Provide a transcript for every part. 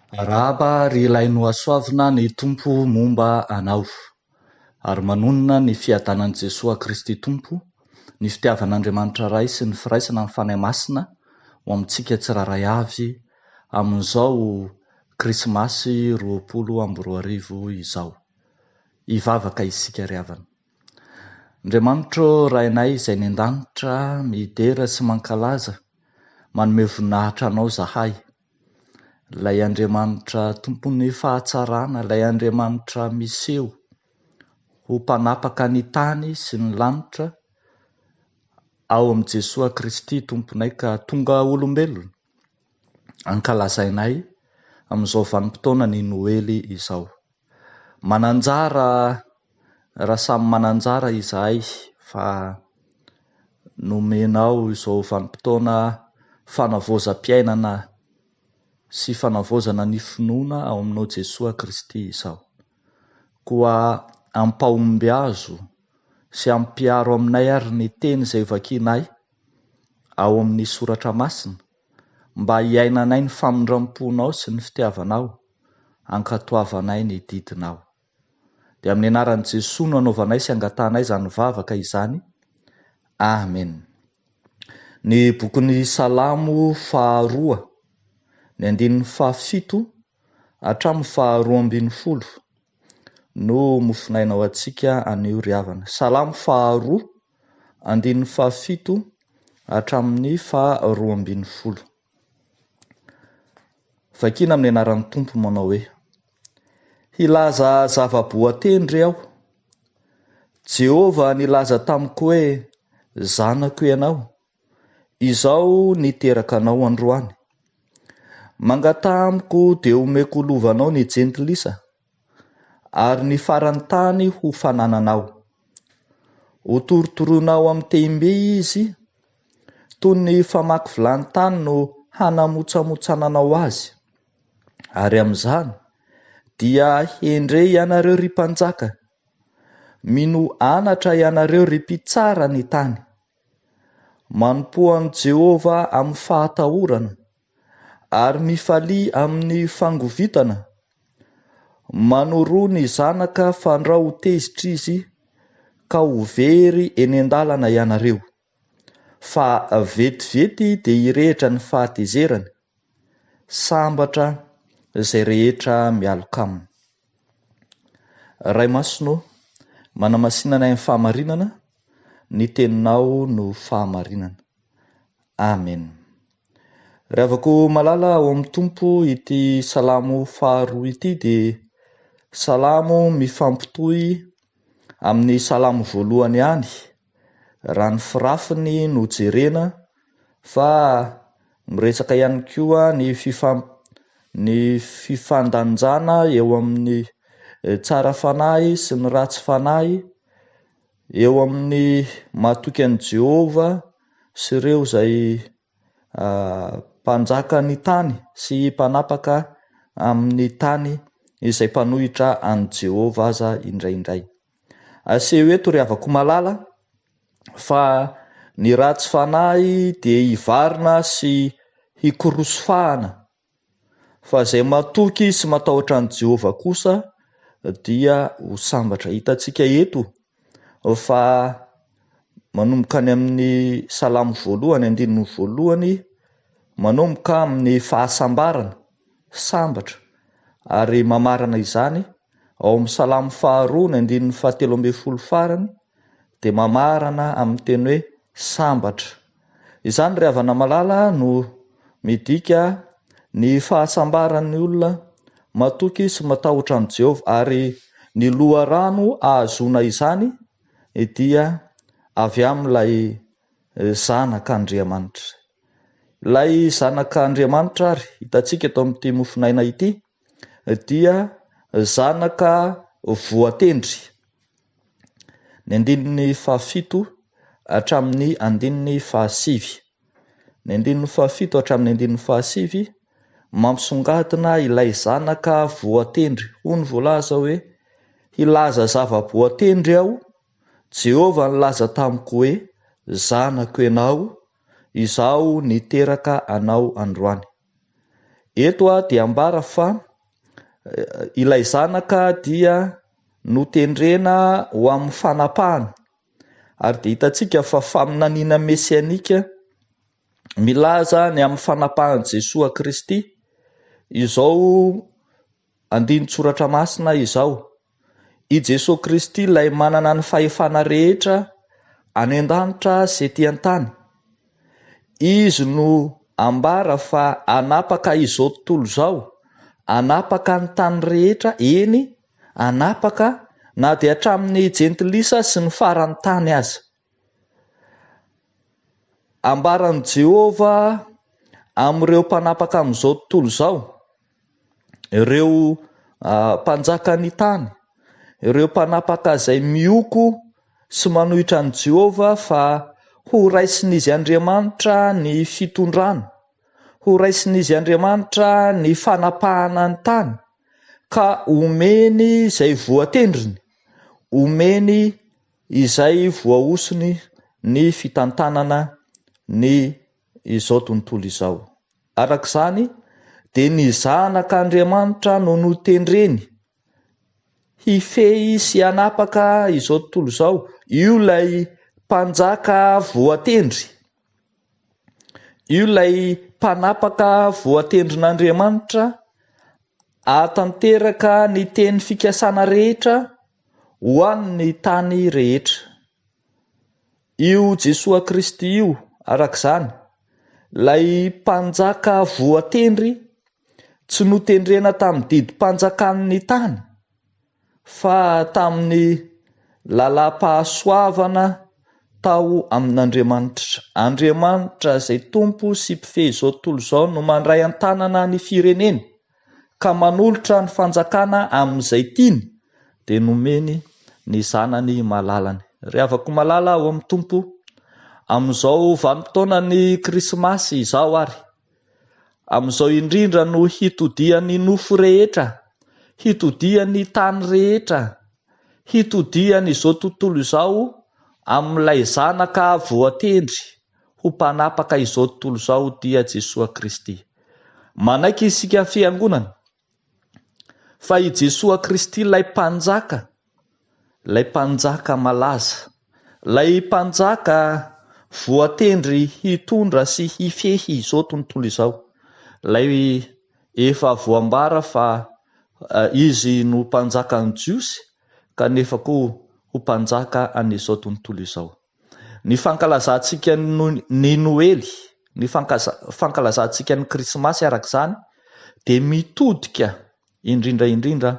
Arahaba ry ilain'ny asoavina ny Tompo momba anao, ary manonona ny fiadanan'i Jesosy Kristy Tompo, ny fitiavan'Andriamanitra Ray sy ny firaisana ny fanahy masina ho amintsika tsiraray avy amin'izao Krismasy 2024 izao. Hivavaka isika ry havana. Andriamanitro Rainay izay ny an-danitra, midera sy mankalaza, manome voninahitra anao zahay. Ilay Andriamanitra tompony fahatsarana, ilay Andriamanitra miseho ho mpanapaka ny tany sy ny lanitra ao amin'i Jesosy Kristy tomponay, ka tonga olombelona ankalazainay amin'izao vanim-potoana ny Noely izao. Mananjara, raha samy mananjara izahay fa nomenao izao vanim-potoana fanavaozam-piainana sy fanavaozana ny finoana ao aminao Jesosy Kristy izao. Koa ampahomby azo sy ampiaro aminay ary ny teny izay vakianay ao amin'ny soratra masina, mba hiainanay ny famindram-ponao sy ny fitiavanao, ankatoavanay ny didinao. Dia amin'ny anaran'i Jesosy no anaovanay sy angatanay izany vavaka izany. Amen. Ny bokin'ny Salamo faharoa, ny 117 hatramin'ny 212 no mofinainao antsika anio ry havana. Salamo faharoa 117 hatramin'ny 212. Vakiana amin'ny anaran'ny Tompo manao hoe: hilaza zava-boatendry aho, Jehova nilaza tamiko hoe zanako ianao, izao niteraka anao androany. Mangatamiko dia omeko lovanao ny jentilisa, ary ny farany tany ho fanananao. Ho torotoroanao amin'ny tembe izy, toy ny famaky vilany tany no hanamotsamotsananao azy. Ary amin'izany dia hendrey ianareo ry mpanjaka, mino anatra ianareo ry mpitsara ny tany. Manompo an'i Jehova amin'ny fahatahorana, ary mifalia amin'ny fangovitana. Manoro ny zanaka fandrao ho tezitra izy, ka ho very eny an-dalana ianareo. Fa vetivety dia hirehitra ny fahatezerany, sambatra izay rehetra mialoka aminy. Ray Masino, manamasinana amin'ny fahamarinana, ny teninao no fahamarinana. Amen. Ravako malala ao amin'ny Tompo ity salamo faharoa ity dia salamo mifampitohy amin'ny salamo voalohany ihany, raha ny firafiny no jerena, fa miresaka ihany koa ny fifandanjana eo amin'ny tsara fanahy sy ny ratsy fanahy, eo amin'ny mahatoky an'i Jehova sy ireo izay mpanjaka ny tany sy mpanapaka amin'ny tany izay mpanohitra an'i Jehova aza indraindray. Aseho eto ry havako malala fa ny ratsy fanahy dia hivarina sy hikorosofahana, fa izay matoky sy matahotra an'i Jehova kosa dia ho sambatra. Hitantsika eto fa manomboka any amin'ny salamo voalohany 1:1 manomboka amin'ny fahasambarana, sambatra, ary mamarana izany ao amin'ny salamo faharoa 1:17 farany dia mamarana amin'ny teny hoe sambatra. Izany ry havana malala no midika ny fahasambaran'ny olona matoky sy matahotra amin'ny Jehova, ary ny loharano ahazoana izany dia avy amin'ilay zanak'Andriamanitra. Ilay zanak'Andriamanitra ary hitantsika eto amin'ity mofinaina ity dia zanaka voatendry. Ny 17 hatramin'ny 17. Ny 17 hatramin'ny 17 mampisongadina ilay zanaka voatendry. Hoy ny voalaza hoe: hilaza zava-boatendry aho, Jehova nilaza tamiko hoe zanako ianao, izao niteraka anao androany. eto dia ambara fa ilay zanaka dia notendrena ho amin'ny fanapahana, ary dia hitantsika fa faminaniana mesianika milaza ny amin'ny fanapahan' Jesosy Kristy. Izao andinin-tsoratra masina izao: i Jesosy Kristy ilay manana ny fahefana rehetra any an-danitra sy ety an-tany, izy no ambara fa anapaka izao tontolo izao, anapaka ny tany rehetra, eny anapaka na dia hatramin'ny jentilisa sy ny farany tany aza. Ambaran' Jehova amin'ireo mpanapaka amin'izao tontolo izao, ireo mpanjaka ny tany, ireo mpanapaka izay mioko sy manohitra an' Jehova fa ho raisin'izy Andriamanitra ny fitondrana, ho raisin'izy Andriamanitra ny fanapahana ny tany, ka omeny izay voatendriny, omeny izay voaosiny ny fitantanana ny izao tontolo izao. Arak'izany dia ny zanak'Andriamanitra no notendreny hifehy sy hanapaka izao tontolo izao. Io lay mpanjaka voatendry, io lay mpanapaka voatendrin'Andriamanitra atanteraka ny teny fikasana rehetra ho an'ny tany rehetra. Io Jesosy Kristy io, arak'izany, lay mpanjaka voatendry tsy notendrena tamin'ny didim-panjakan'ny tany, fa tamin'ny lalam-pahasoavana tao amin'Andriamanitra. Andriamanitra izay tompo sy mpifehy izao tontolo izao no mandray an-tanana ny fireneny ka manolotra ny fanjakana amin'izay tiany, dia nomeny ny zanany malalany. Ry havako malala ao amin'ny Tompo, amin'izao vanim-potoana ny Krismasy izao ary, amin'izao indrindra no hitodian'ny nofo rehetra, hitodian'ny tany rehetra, hitodian'ny izao tontolo izao amin'ilay zanaka voatendry ho mpanapaka izao tontolo izao dia Jesosy Kristy. Manaiky isika fiangonana fa i Jesosy Kristy ilay mpanjaka malaza, ilay mpanjaka voatendry hitondra sy hifehy izao tontolo izao, ilay efa voambara fa izy no mpanjakan'ny Jiosy kanefa koa ho mpanjaka an'izao tontolo izao. Ny fankalazantsika ny Noely, ny fankalazantsika ny Krismasy arak'izany dia mitodika indrindra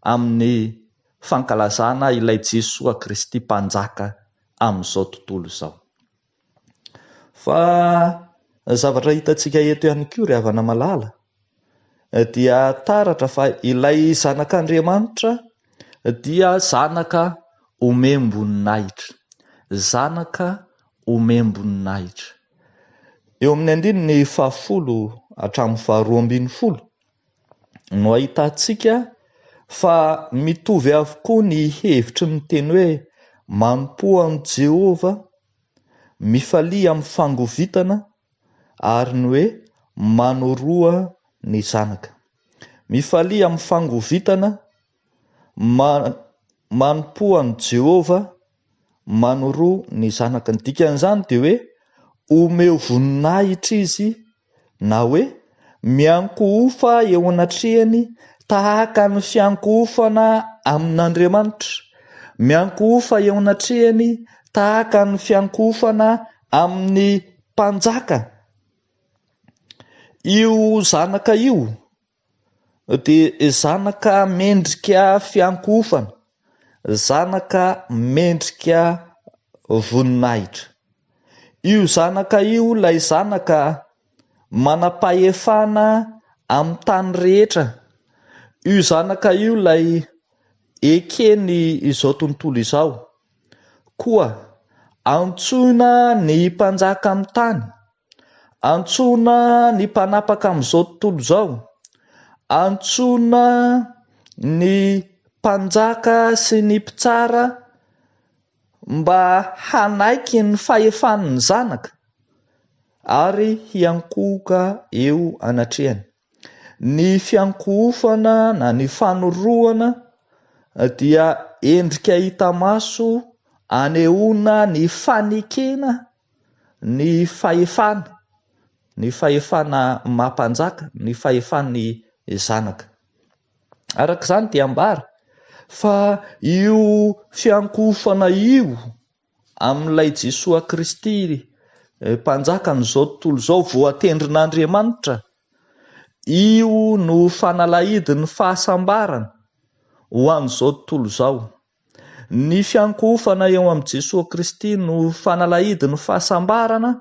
amin'ny fankalazana ilay Jesosy Kristy mpanjaka amin'izao tontolo izao. Fa zavatra hitantsika eto ihany koa ry havana malala dia taratra fa ilay zanak'Andriamanitra dia zanaka omemboninahitra, zanaka omemboninahitra. Eo amin'ny andininy 10 hatramin'ny 12 no ahitantsika fa mitovy avokoa ny hevitry ny teny hoe manompo an' Jehova, mifalia amin'ny fangovitana, ary ny hoe manoroa ny zanaka. Mifalia amin'ny fangovitana, manompo an' Jehova, manoroa ny zanaka. Ny dikan'izany dia hoe omeo voninahitra izy, na hoe miankohofa eo anatrehany tahaka ny fiankohofana amin'Andriamanitra, miankohofa eo anatrehany tahaka ny fiankohofana amin'ny mpanjaka. Io zanaka io dia zanaka mendrika fiankohofana, zanaka mendrika voninahitra. Io zanaka io ilay zanaka manam-pahefana amin'ny tany rehetra. Io zanaka io ilay ekeny izao tontolo izao. Koa antsoina ny mpanjaka amin'ny tany, antsoina ny mpanapaka amin'izao tontolo izao, antsoina ny mpanjaka sy ny mpitsara mba hanaiky ny fahefan'ny zanaka ary hiankohoka eo anatrehany. Ny fiankofana na ny fanoroana dia endrika hita maso anehoana ny fanekena ny fahefana mampanjaka, ny fahefan'ny zanaka. Araka izany dia ambara fa io fiankofana io amin'ilay Jesoa Kristy mpanjaka n'izao tontolo izao, voatendrin'Andriamanitra, io no fanalahidin'ny fahasambarana ho an'izao tontolo izao. Ny fiankofana eo amin'i Jesoa Kristy no fanalahidin'ny fahasambarana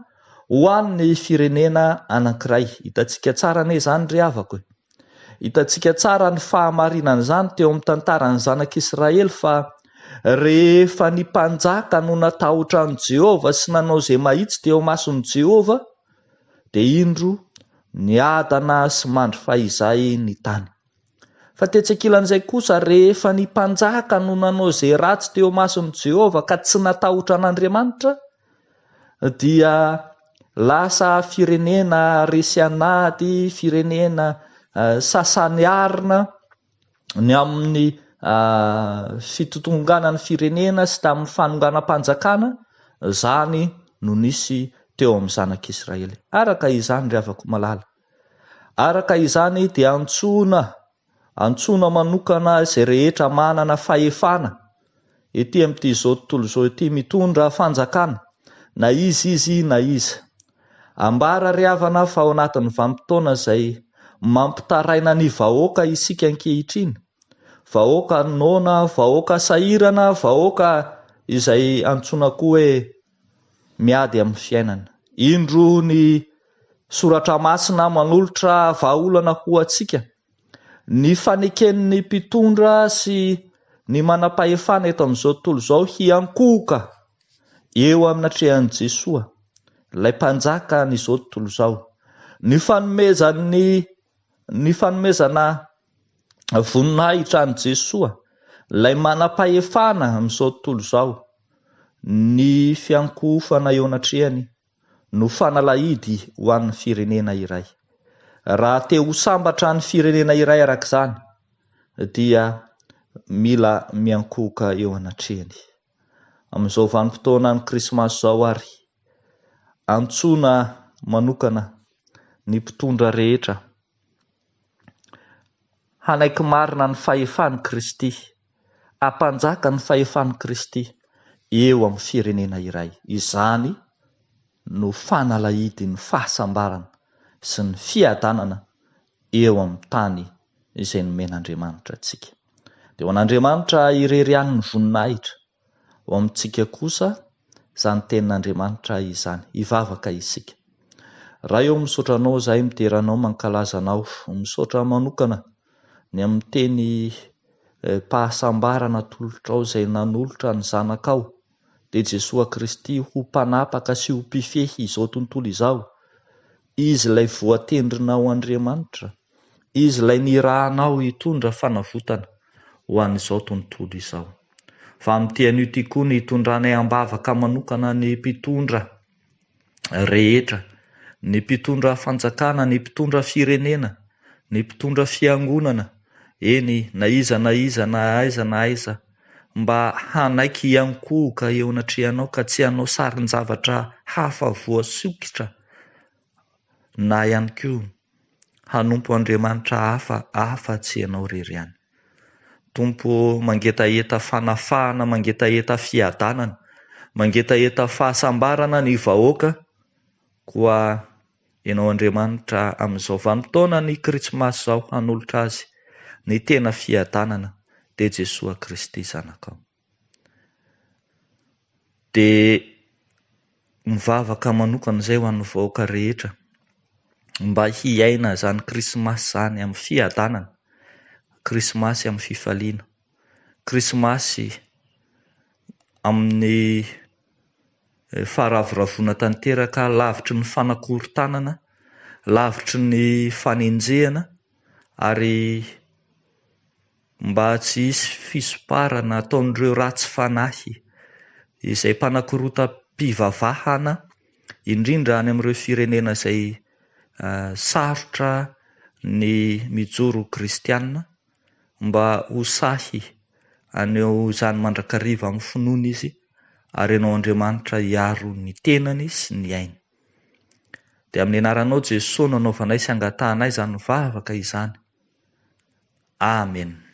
ho an'ny firenena anankiray. Hitantsika tsara anie izany ry havako. Hitantsika tsara ny fahamarinana izany teo amin'ny tantaran'ny zanak'Israely fa rehefa ny mpanjaka no natahotra an'i Jehova sy nanao izay mahitsy teo mason'i Jehova, dia indro niadana sy mandry fahizay ny tany. Fa tetsy ankilan'izay kosa, rehefa ny mpanjaka no nanao izay ratsy teo mason'i Jehova ka tsy natahotra an'Andriamanitra, dia lasa firenena resy anaty, firenena sasany arina ny amin'ny fitotonganan'ny firenena sy tamin'ny fanonganam-panjakana. Zany no nisy teo amin'ny zanak'Israely. Araka izany ry havako malala, araka izany dia antsoina manokana izay rehetra manana fahefana ety amin'ity izao tontolo izao ety, mitondra fanjakana, na izy na iza. Ambara ry havana fa ao anatin'ny vanim-potoana izay mampitaraina ny vahoaka isika ankehitriny, vahoaka nona, vahoaka sahirana, vahoaka izay antsoina koa hoe miady amin'ny fiainana. Indro ny soratra masina manolotra vahaolana ho antsika, ny faneken'ny mpitondra sy ny manam-pahefana eto amin'izao tontolo izao hiankohoka eo amin'ny hatrehan'i Jesoa, ilay mpanjaka n'izao tontolo izao. Ny fanomezana voninahitra an'i Jesoa, ilay manam-pahefana amin'izao tontolo izao, ny fiankofana eo anatrehany no fanalahidy ho an'ny firenena iray. Raha te ho sambatra ny firenena iray arak'izany, dia mila miankohoka eo anatrehany. Amin'izao vanim-potoana ny Krismasy izao ary, antsoina manokana ny mpitondra rehetra hanaiky marina ny fahefan'i Kristy, hampanjaka ny fahefan'i Kristy eo amin'ny firenena iray. Izany no fanalahidin'ny fahasambarana sy ny fiadanana eo amin'ny tany izay nomen'Andriamanitra antsika. Dia ho an'Andriamanitra irery ihany ny voninahitra, ho amintsika kosa izany tenin'Andriamanitra izany, hivavaka isika. Raha eo misaotra anao izahay mideranao mankalaza anao, misaotra manokana ny amin'ny teny pahasambarana tolotrao izay nanolotra ny zanakao, dia Jesoa Kristy ho mpanapaka sy ho mpifehy izao tontolo izao. Izy ilay voatendrina ho Andriamanitra, izy ilay nirahanao hitondra fanavotana ho an'izao tontolo izao. Fa amin'ity anio ity koa ny hitondranay ambavaka manokana ny mpitondra rehetra, ny mpitondra fanjakana, ny mpitondra firenena, ny mpitondra fiangonana, eny na iza na aiza, mba hanaiky hiankohoka eo anatrehanao ka tsy hanao sarin-javatra hafa voasokitra, na ihany koa hanompo Andriamanitra hafa tsy ianao rery ihany. Tompo mangetaheta fanafahana, mangetaheta fiadanana, mangetaheta fahasambarana ny vahoaka, koa ianao Andriamanitra amin'izao vanim-potoana ny Krismasy izao hanolotra azy ny tena fiadanana, dia Jesoa Kristy zanakao. Dia mivavaka manokana izay ho an'ny vahoaka rehetra mba hiaina izany Krismasy izany amin'ny fiadanana, Krismasy amin'ny fifaliana, Krismasy amin'ny faharavoravoana tanteraka, lavitry ny fanakorontanana, lavitry ny fanenjehana, ary mba tsy hisy fisoparana ataon'ireo ratsy fanahy izay mpanakorota-pivavahana, indrindra any amin'ireo firenena izay sarotra ny mijoro kristianina mba ho sahy aneo izany mandrakariva amin'ny finoana izy, ary ianao Andriamanitra hiaro ny tenany sy ny ainy. Dia amin'ny anaranao Jesosy no anaovanay sy angatahanay izany vavaka izany. Amen.